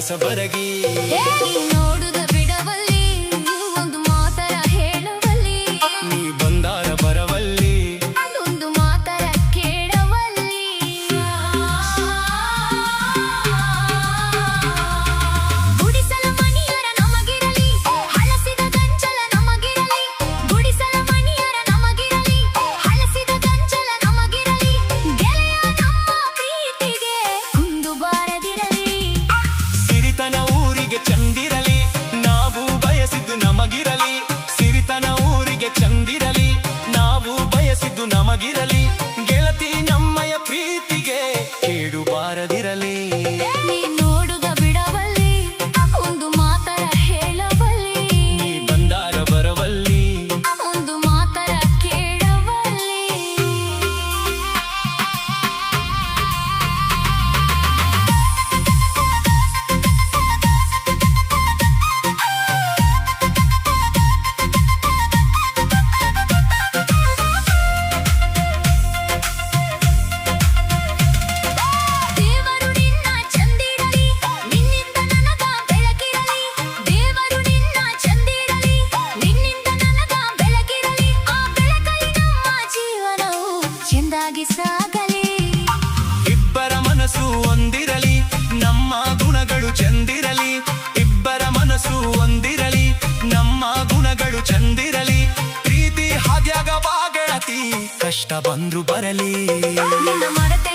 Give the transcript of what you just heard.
ಕಸಬರಗಿ ನೋಡುದ ಬಿಡವಲ್ಲಿ ಒಂದು ಮಾತರ ಹೇಳವಲ್ಲಿ ನೀ ಬಂದಾರ ಬರವಲ್ಲಿ ಒಂದು ಮಾತರ ಕೇಳವಲ್ಲಿ ಗುಡಿಸಲ ಮಣಿಯರ ನಮಗಿರಲಿ ಹಳಸಿದ ಗಂಚಲ ನಮಗಿರಲಿ ಗುಡಿಸಲ ಮಣಿಯರ ನಮಗಿರಲಿ ಹಳಸಿದ ಗಂಚಲ ನಮಗಿರಲಿ ಗೆಳೆಯ ನಮ್ಮ ಪ್ರೀತಿಗೆ ಕುಂದು ಬಾರದಿರಲಿ ಸಿರಿತನ ಊರಿಗೆ ಚಂದಿರಲಿ ನಾವು ಬಯಸಿದ್ದು ನಮಗಿರಲಿ ಸಿರಿತನ ಊರಿಗೆ ಚಂದಿರಲಿ ನಾವು ಬಯಸಿದ್ದು ನಮಗಿರಲಿ ಗೆಳತಿ ನಮ್ಮಯ ಪ್ರೀತಿಗೆ ಕೇಡು ಬಾರದಿರಲಿ ನೀ ನೋಡುದ ಬಿಡವಲ್ಲಿ ಒಂದು ಮಾತರ ಹೇಳವಲ್ಲಿ ನೀ ಬಂದಾರ ಬರವಲ್ಲಿ ಒಂದು ಮಾತರ ಕೇಳವಲ್ಲಿ ದೇವರು ನಿನ್ನ ಚಂದಿರಲಿ ನಿನ್ನಿಂದ ನನಗ ಬೆಳಕಿರಲಿ ದೇವರು ನಿನ್ನ ಚಂದಿರಲಿ ನಿನ್ನಿಂದ ನನಗ ಬೆಳಕಿರಲಿ ಆ ಬೆಳಕಲ್ಲಿ ನಮ್ಮ ಜೀವನವು ಚೆಂದಾಗಿ ಸಾಗಲಿ ಇಬ್ಬರ ಮನಸ್ಸು ಒಂದಿರಲಿ ನಮ್ಮ ಗುಣಗಳು ಚಂದಿರಲಿ ಇಬ್ಬರ ಮನಸ್ಸು ಒಂದಿರಲಿ ನಮ್ಮ ಗುಣಗಳು ಚಂದಿರಲಿ ಪ್ರೀತಿ ಹಾದ್ಯಾಗ ಬಾ ಗೆಳತಿ ಕಷ್ಟ ಬಂದ್ರು ಬರಲಿ ನಿನ್ನ ಮರೆತೆ